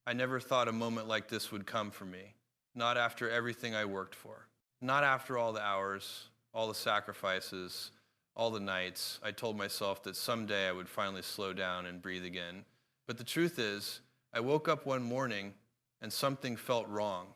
I never thought a moment like this would come for me. Not after everything I worked for. Not after all the hours, all the sacrifices, all the nights. I told myself that someday I would finally slow down and breathe again. But the truth is, I woke up one morning and something felt wrong.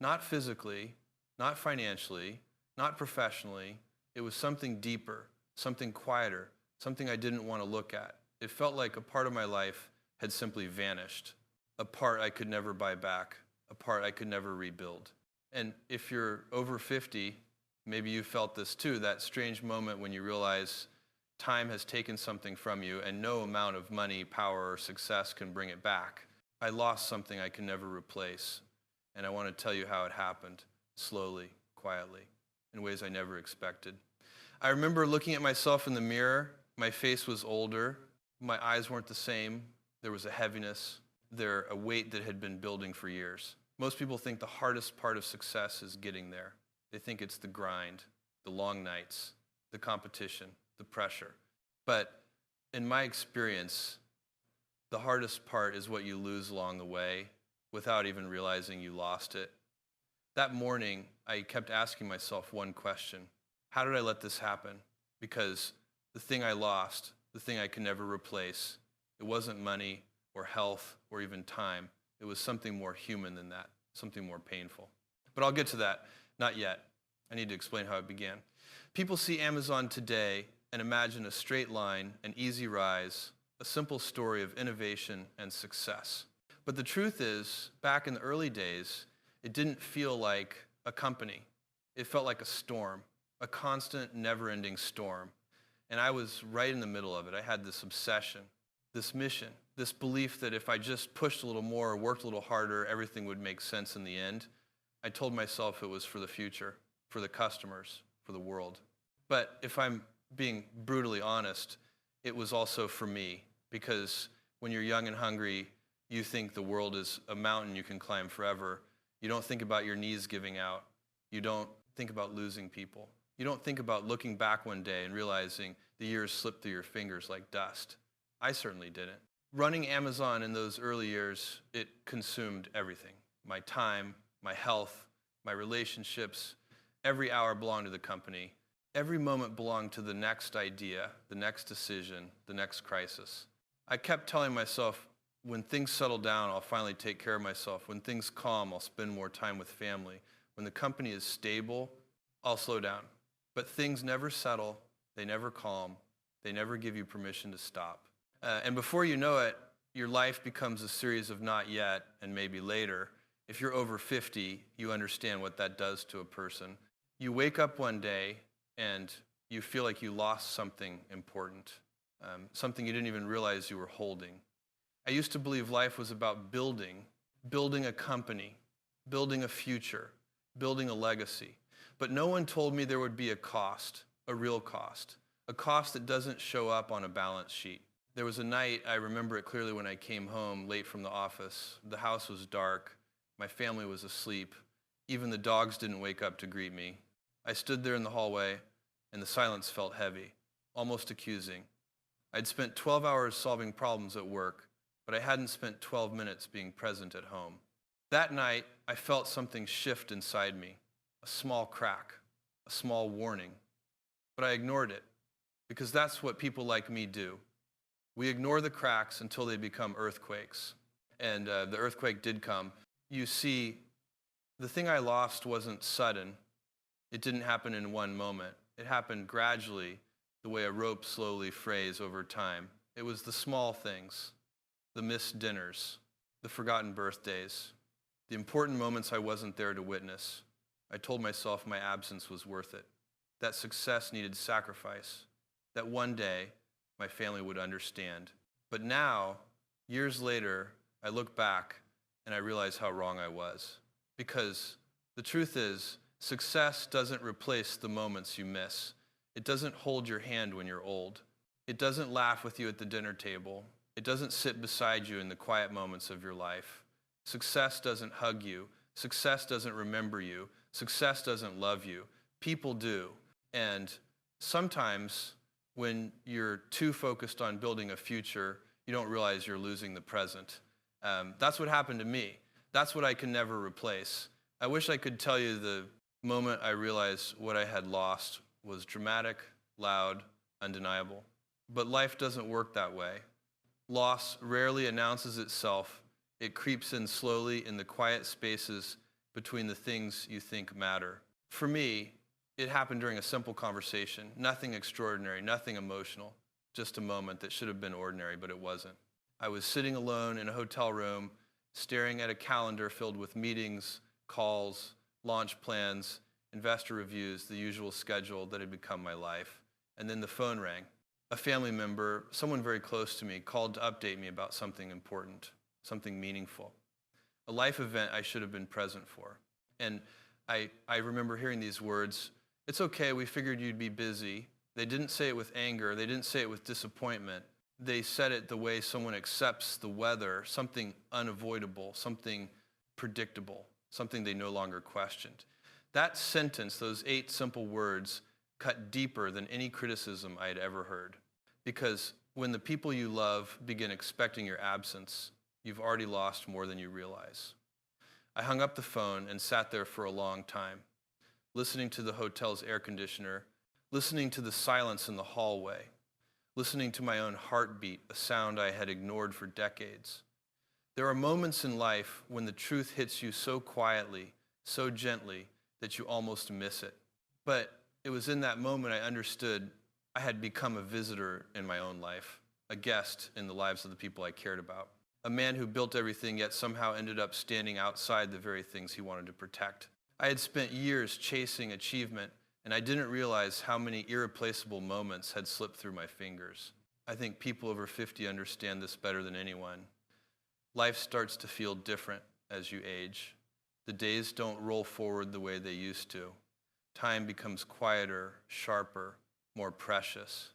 Not physically, not financially, not professionally. It was something deeper, something quieter, something I didn't want to look at. It felt like a part of my life had simply vanished, a part I could never buy back, a part I could never rebuild. And if you're over 50, maybe you felt this too, that strange moment when you realize time has taken something from you and no amount of money, power, or success can bring it back. I lost something I can never replace. And I want to tell you how it happened, slowly, quietly, in ways I never expected. I remember looking at myself in the mirror. My face was older. My eyes weren't the same. There was a heaviness, a weight that had been building for years. Most people think the hardest part of success is getting there. They think it's the grind, the long nights, the competition, the pressure. But in my experience, the hardest part is what you lose along the way without even realizing you lost it. That morning, I kept asking myself one question. How did I let this happen? Because the thing I lost, the thing I could never replace, it wasn't money or health or even time. It was something more human than that, something more painful. But I'll get to that. Not yet. I need to explain how it began. People see Amazon today and imagine a straight line, an easy rise, a simple story of innovation and success. But the truth is, back in the early days, it didn't feel like a company. It felt like a storm, a constant, never-ending storm. And I was right in the middle of it. I had this obsession, this mission, this belief that if I just pushed a little more or worked a little harder, everything would make sense in the end. I told myself it was for the future, for the customers, for the world. But if I'm being brutally honest, it was also for me, because when you're young and hungry, you think the world is a mountain you can climb forever. You don't think about your knees giving out. You don't think about losing people. You don't think about looking back one day and realizing the years slipped through your fingers like dust. I certainly didn't. Running Amazon in those early years, it consumed everything. My time, my health, my relationships. Every hour belonged to the company. Every moment belonged to the next idea, the next decision, the next crisis. I kept telling myself, when things settle down, I'll finally take care of myself. When things calm, I'll spend more time with family. When the company is stable, I'll slow down. But things never settle, they never calm, they never give you permission to stop. And before you know it, your life becomes a series of not yet and maybe later. If you're over 50, you understand what that does to a person. You wake up one day and you feel like you lost something important, something you didn't even realize you were holding. I used to believe life was about building a company, building a future, building a legacy. But no one told me there would be a cost, a real cost, a cost that doesn't show up on a balance sheet. There was a night, I remember it clearly, when I came home late from the office. The house was dark. My family was asleep. Even the dogs didn't wake up to greet me. I stood there in the hallway, and the silence felt heavy, almost accusing. I'd spent 12 hours solving problems at work, but I hadn't spent 12 minutes being present at home. That night, I felt something shift inside me, a small crack, a small warning. But I ignored it, because that's what people like me do. We ignore the cracks until they become earthquakes. And the earthquake did come. You see, the thing I lost wasn't sudden. It didn't happen in one moment. It happened gradually, the way a rope slowly frays over time. It was the small things, the missed dinners, the forgotten birthdays, the important moments I wasn't there to witness. I told myself my absence was worth it, that success needed sacrifice, that one day my family would understand. But now, years later, I look back and I realize how wrong I was. Because the truth is, success doesn't replace the moments you miss. It doesn't hold your hand when you're old. It doesn't laugh with you at the dinner table. It doesn't sit beside you in the quiet moments of your life. Success doesn't hug you. Success doesn't remember you. Success doesn't love you. People do. And sometimes when you're too focused on building a future, you don't realize you're losing the present. That's what happened to me. That's what I can never replace. I wish I could tell you the moment I realized what I had lost was dramatic, loud, undeniable. But life doesn't work that way. Loss rarely announces itself. It creeps in slowly in the quiet spaces between the things you think matter. For me, it happened during a simple conversation. Nothing extraordinary, nothing emotional. Just a moment that should have been ordinary, but it wasn't. I was sitting alone in a hotel room, staring at a calendar filled with meetings, calls, launch plans, investor reviews, the usual schedule that had become my life. And then the phone rang. A family member, someone very close to me, called to update me about something important, something meaningful, a life event I should have been present for. And I remember hearing these words, "It's okay, we figured you'd be busy." They didn't say it with anger. They didn't say it with disappointment. They said it the way someone accepts the weather, something unavoidable, something predictable, something they no longer questioned. That sentence, those 8 simple words, cut deeper than any criticism I had ever heard. Because when the people you love begin expecting your absence, you've already lost more than you realize. I hung up the phone and sat there for a long time, listening to the hotel's air conditioner, listening to the silence in the hallway, listening to my own heartbeat, a sound I had ignored for decades. There are moments in life when the truth hits you so quietly, so gently, that you almost miss it. But it was in that moment I understood I had become a visitor in my own life, a guest in the lives of the people I cared about, a man who built everything yet somehow ended up standing outside the very things he wanted to protect. I had spent years chasing achievement, and I didn't realize how many irreplaceable moments had slipped through my fingers. I think people over 50 understand this better than anyone. Life starts to feel different as you age. The days don't roll forward the way they used to. Time becomes quieter, sharper, more precious.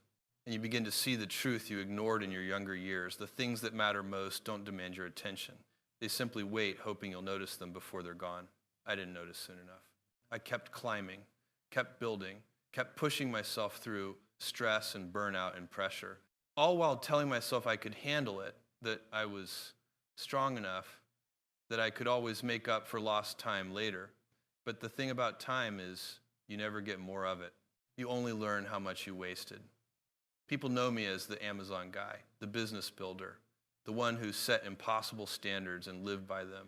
And you begin to see the truth you ignored in your younger years. The things that matter most don't demand your attention. They simply wait, hoping you'll notice them before they're gone. I didn't notice soon enough. I kept climbing, kept building, kept pushing myself through stress and burnout and pressure, all while telling myself I could handle it, that I was strong enough, that I could always make up for lost time later. But the thing about time is you never get more of it. You only learn how much you wasted. People know me as the Amazon guy, the business builder, the one who set impossible standards and lived by them.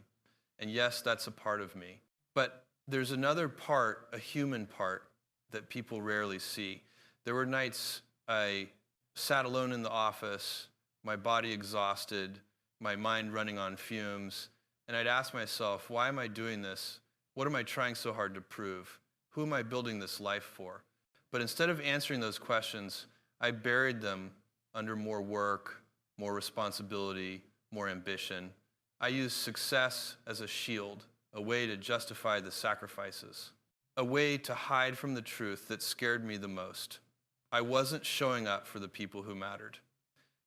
And yes, that's a part of me. But there's another part, a human part, that people rarely see. There were nights I sat alone in the office, my body exhausted, my mind running on fumes, and I'd ask myself, why am I doing this? What am I trying so hard to prove? Who am I building this life for? But instead of answering those questions, I buried them under more work, more responsibility, more ambition. I used success as a shield, a way to justify the sacrifices, a way to hide from the truth that scared me the most. I wasn't showing up for the people who mattered.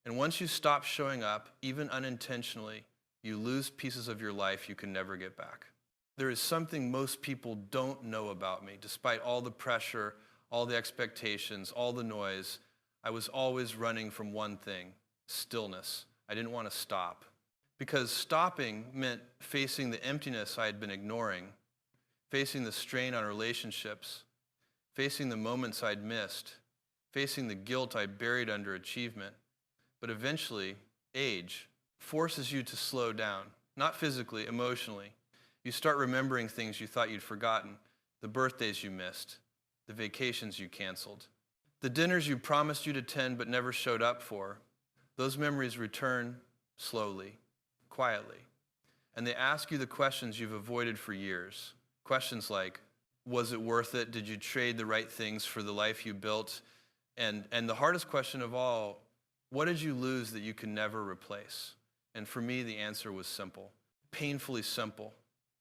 And once you stop showing up, even unintentionally, you lose pieces of your life you can never get back. There is something most people don't know about me. Despite all the pressure, all the expectations, all the noise, I was always running from one thing: stillness. I didn't want to stop. Because stopping meant facing the emptiness I had been ignoring, facing the strain on relationships, facing the moments I'd missed, facing the guilt I buried under achievement. But eventually, age forces you to slow down, not physically, emotionally. You start remembering things you thought you'd forgotten, the birthdays you missed, the vacations you canceled, the dinners you promised you'd attend but never showed up for. Those memories return slowly, quietly, and they ask you the questions you've avoided for years. Questions like, was it worth it? Did you trade the right things for the life you built? And the hardest question of all, what did you lose that you can never replace? And for me, the answer was simple, painfully simple.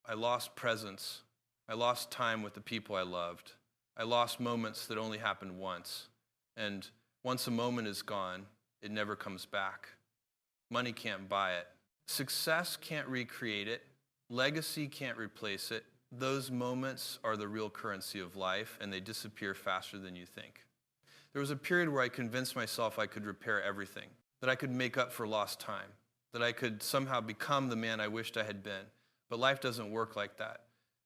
I lost presence. I lost time with the people I loved. I lost moments that only happened once. And once a moment is gone, it never comes back. Money can't buy it. Success can't recreate it. Legacy can't replace it. Those moments are the real currency of life, and they disappear faster than you think. There was a period where I convinced myself I could repair everything, that I could make up for lost time. that I could somehow become the man I wished I had been. But life doesn't work like that.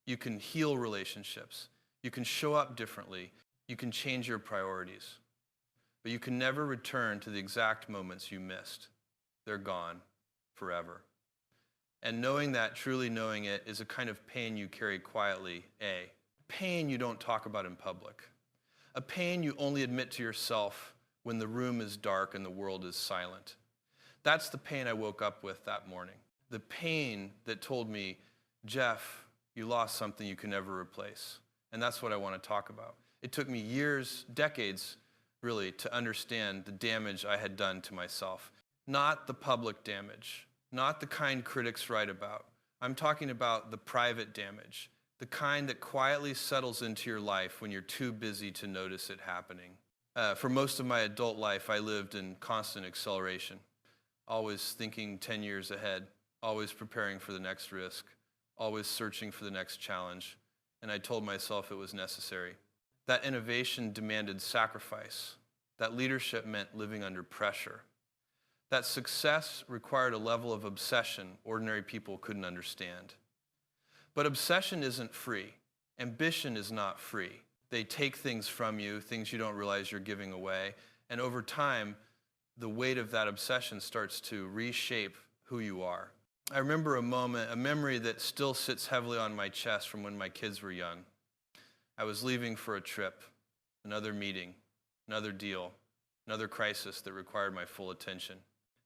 You can heal relationships. You can show up differently. You can change your priorities. But you can never return to the exact moments you missed. They're gone forever. And knowing that, truly knowing it, is a kind of pain you carry quietly, A. Pain you don't talk about in public. A pain you only admit to yourself when the room is dark and the world is silent. That's the pain I woke up with that morning. The pain that told me, Jeff, you lost something you can never replace. And that's what I want to talk about. It took me years, decades, really, to understand the damage I had done to myself. Not the public damage, not the kind critics write about. I'm talking about the private damage, the kind that quietly settles into your life when you're too busy to notice it happening. For most of my adult life, I lived in constant acceleration, always thinking 10 years ahead, always preparing for the next risk, always searching for the next challenge, and I told myself it was necessary. That innovation demanded sacrifice. That leadership meant living under pressure. That success required a level of obsession ordinary people couldn't understand. But obsession isn't free. Ambition is not free. They take things from you, things you don't realize you're giving away, and over time, the weight of that obsession starts to reshape who you are. I remember a moment, a memory that still sits heavily on my chest from when my kids were young. I was leaving for a trip, another meeting, another deal, another crisis that required my full attention.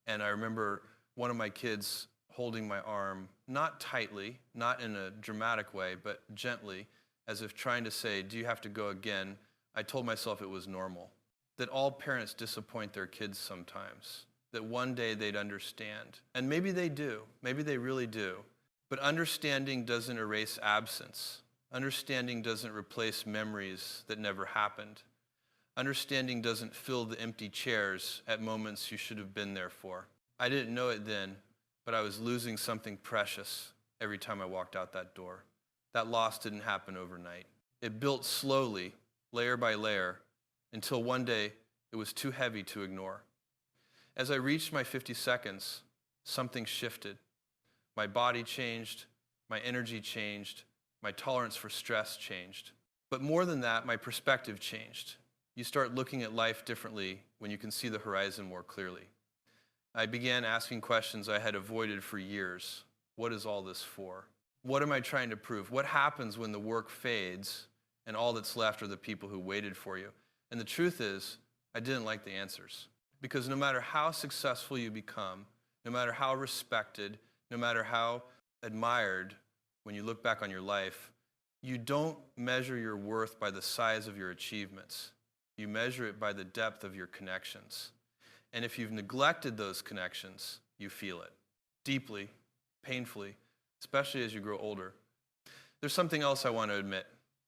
And I remember one of my kids holding my arm, not tightly, not in a dramatic way, but gently, as if trying to say, do you have to go again? I told myself it was normal, that all parents disappoint their kids sometimes, that one day they'd understand. And maybe they do, maybe they really do. But understanding doesn't erase absence. Understanding doesn't replace memories that never happened. Understanding doesn't fill the empty chairs at moments you should have been there for. I didn't know it then, but I was losing something precious every time I walked out that door. That loss didn't happen overnight. It built slowly, layer by layer, until one day it was too heavy to ignore. As I reached my 50 seconds, something shifted. My body changed, my energy changed, my tolerance for stress changed. But more than that, my perspective changed. You start looking at life differently when you can see the horizon more clearly. I began asking questions I had avoided for years. What is all this for? What am I trying to prove? What happens when the work fades and all that's left are the people who waited for you? And the truth is, I didn't like the answers. Because no matter how successful you become, no matter how respected, no matter how admired, when you look back on your life, you don't measure your worth by the size of your achievements. You measure it by the depth of your connections. And if you've neglected those connections, you feel it deeply, painfully, especially as you grow older. There's something else I want to admit,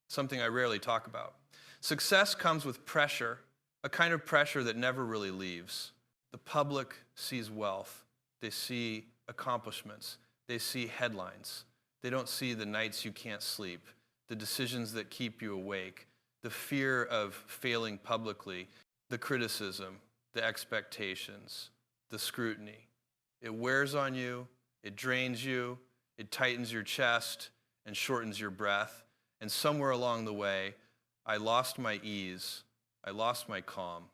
something I rarely talk about. Success comes with pressure, a kind of pressure that never really leaves. The public sees wealth. They see accomplishments. They see headlines. They don't see the nights you can't sleep, the decisions that keep you awake, the fear of failing publicly, the criticism, the expectations, the scrutiny. It wears on you, it drains you, it tightens your chest and shortens your breath. And somewhere along the way, I lost my ease, I lost my calm.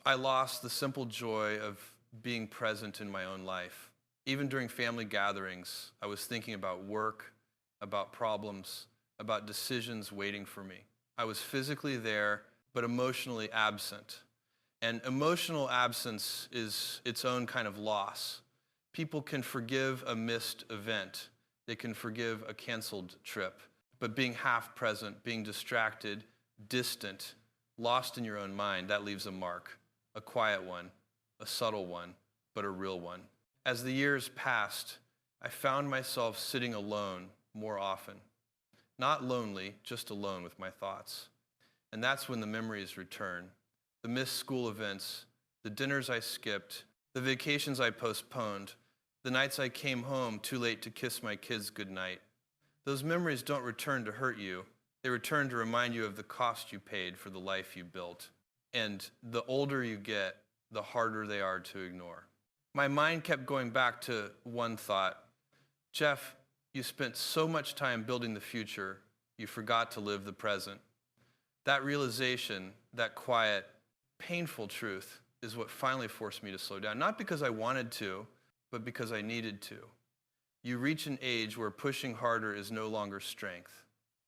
I lost the simple joy of being present in my own life. Even during family gatherings, I was thinking about work, about problems, about decisions waiting for me. I was physically there, but emotionally absent. And emotional absence is its own kind of loss. People can forgive a missed event. They can forgive a canceled trip. But being half present, being distracted, distant, lost in your own mind, that leaves a mark, a quiet one, a subtle one, but a real one. As the years passed, I found myself sitting alone more often. Not lonely, just alone with my thoughts. And that's when the memories return. The missed school events, the dinners I skipped, the vacations I postponed, the nights I came home too late to kiss my kids goodnight. Those memories don't return to hurt you. They return to remind you of the cost you paid for the life you built. And the older you get, the harder they are to ignore. My mind kept going back to one thought. Jeff, you spent so much time building the future, you forgot to live the present. That realization, that quiet, painful truth is what finally forced me to slow down. Not because I wanted to, but because I needed to. You reach an age where pushing harder is no longer strength,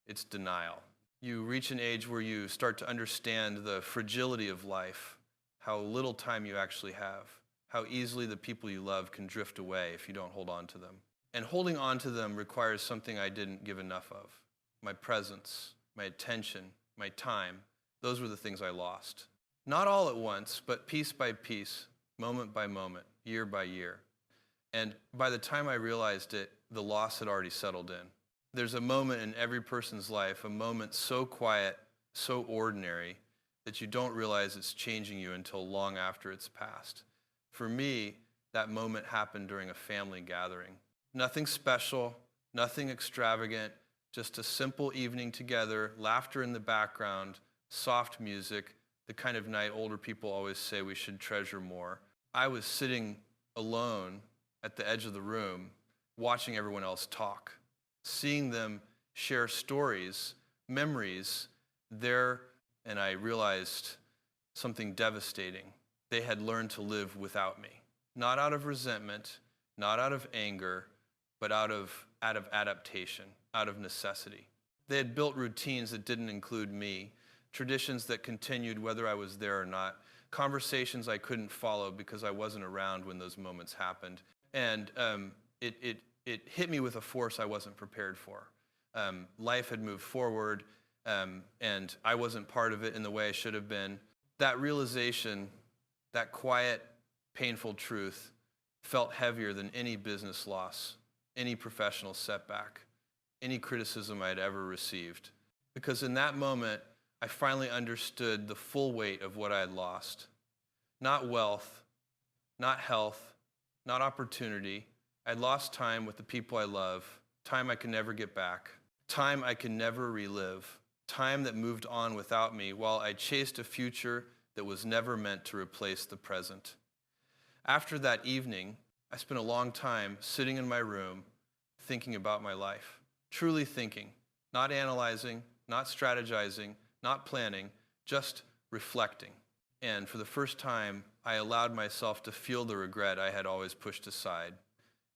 it's denial. You reach an age where you start to understand the fragility of life, how little time you actually have, how easily the people you love can drift away if you don't hold on to them. And holding on to them requires something I didn't give enough of. My presence, my attention, my time, those were the things I lost. Not all at once, but piece by piece, moment by moment, year by year. And by the time I realized it, the loss had already settled in. There's a moment in every person's life, a moment so quiet, so ordinary, that you don't realize it's changing you until long after it's passed. For me, that moment happened during a family gathering. Nothing special, nothing extravagant, just a simple evening together, laughter in the background, soft music, the kind of night older people always say we should treasure more. I was sitting alone at the edge of the room, watching everyone else talk, seeing them share stories, memories, and I realized something devastating. They had learned to live without me. Not out of resentment, not out of anger, but out of adaptation, out of necessity. They had built routines that didn't include me, traditions that continued whether I was there or not, conversations I couldn't follow because I wasn't around when those moments happened. And it hit me with a force I wasn't prepared for. Life had moved forward, and I wasn't part of it in the way I should have been. That realization, that quiet, painful truth, felt heavier than any business loss, any professional setback, any criticism I'd ever received. Because in that moment, I finally understood the full weight of what I had lost. Not wealth, not health, not opportunity. I'd lost time with the people I love, time I can never get back, time I can never relive, time that moved on without me while I chased a future that was never meant to replace the present. After that evening, I spent a long time sitting in my room thinking about my life, truly thinking, not analyzing, not strategizing, not planning, just reflecting. And for the first time, I allowed myself to feel the regret I had always pushed aside.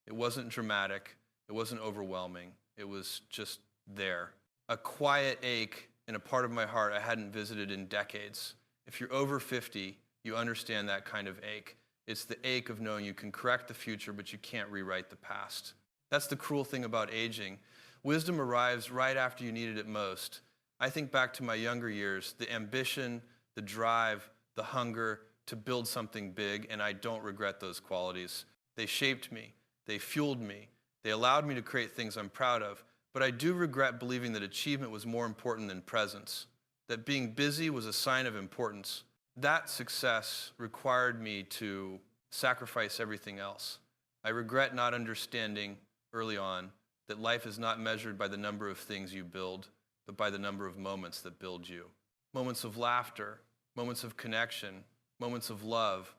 It wasn't dramatic, it wasn't overwhelming, it was just there. A quiet ache in a part of my heart I hadn't visited in decades. If you're over 50, you understand that kind of ache. It's the ache of knowing you can correct the future, but you can't rewrite the past. That's the cruel thing about aging. Wisdom arrives right after you need it most. I think back to my younger years, the ambition, the drive, the hunger to build something big, and I don't regret those qualities. They shaped me, they fueled me, they allowed me to create things I'm proud of, but I do regret believing that achievement was more important than presence, that being busy was a sign of importance. That success required me to sacrifice everything else. I regret not understanding early on that life is not measured by the number of things you build, but by the number of moments that build you. Moments of laughter, moments of connection, moments of love,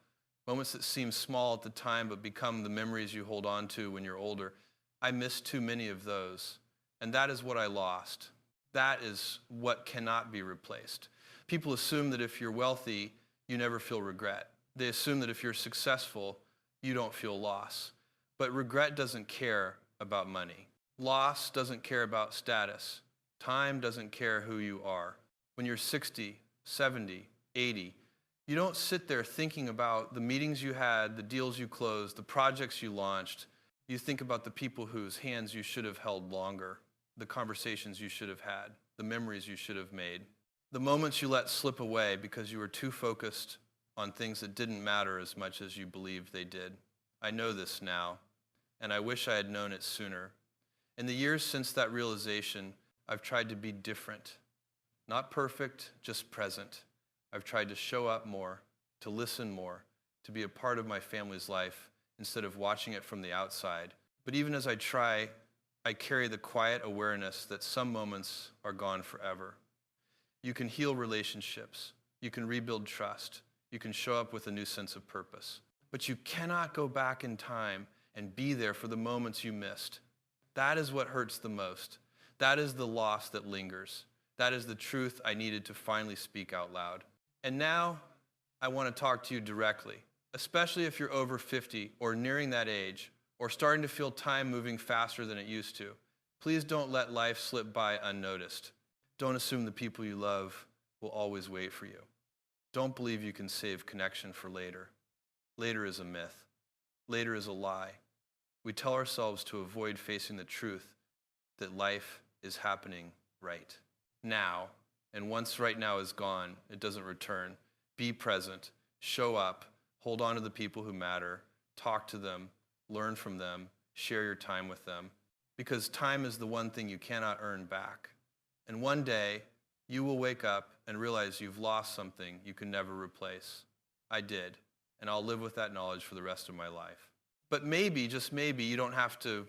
moments that seem small at the time but become the memories you hold on to when you're older. I missed too many of those, and that is what I lost. That is what cannot be replaced. People assume that if you're wealthy, you never feel regret. They assume that if you're successful, you don't feel loss. But regret doesn't care about money. Loss doesn't care about status. Time doesn't care who you are. When you're 60, 70, 80, you don't sit there thinking about the meetings you had, the deals you closed, the projects you launched. You think about the people whose hands you should have held longer, the conversations you should have had, the memories you should have made, the moments you let slip away because you were too focused on things that didn't matter as much as you believed they did. I know this now, and I wish I had known it sooner. In the years since that realization, I've tried to be different. Not perfect, just present. I've tried to show up more, to listen more, to be a part of my family's life instead of watching it from the outside. But even as I try, I carry the quiet awareness that some moments are gone forever. You can heal relationships. You can rebuild trust. You can show up with a new sense of purpose. but you cannot go back in time and be there for the moments you missed. That is what hurts the most. That is the loss that lingers. That is the truth I needed to finally speak out loud. And now I want to talk to you directly, especially if you're over 50 or nearing that age or starting to feel time moving faster than it used to. Please don't let life slip by unnoticed. Don't assume the people you love will always wait for you. Don't believe you can save connection for later. Later is a myth. Later is a lie. We tell ourselves to avoid facing the truth that life is happening right now. And once right now is gone, it doesn't return. Be present, show up, hold on to the people who matter, talk to them, learn from them, share your time with them. Because time is the one thing you cannot earn back. And one day, you will wake up and realize you've lost something you can never replace. I did, and I'll live with that knowledge for the rest of my life. But maybe, just maybe, you don't have to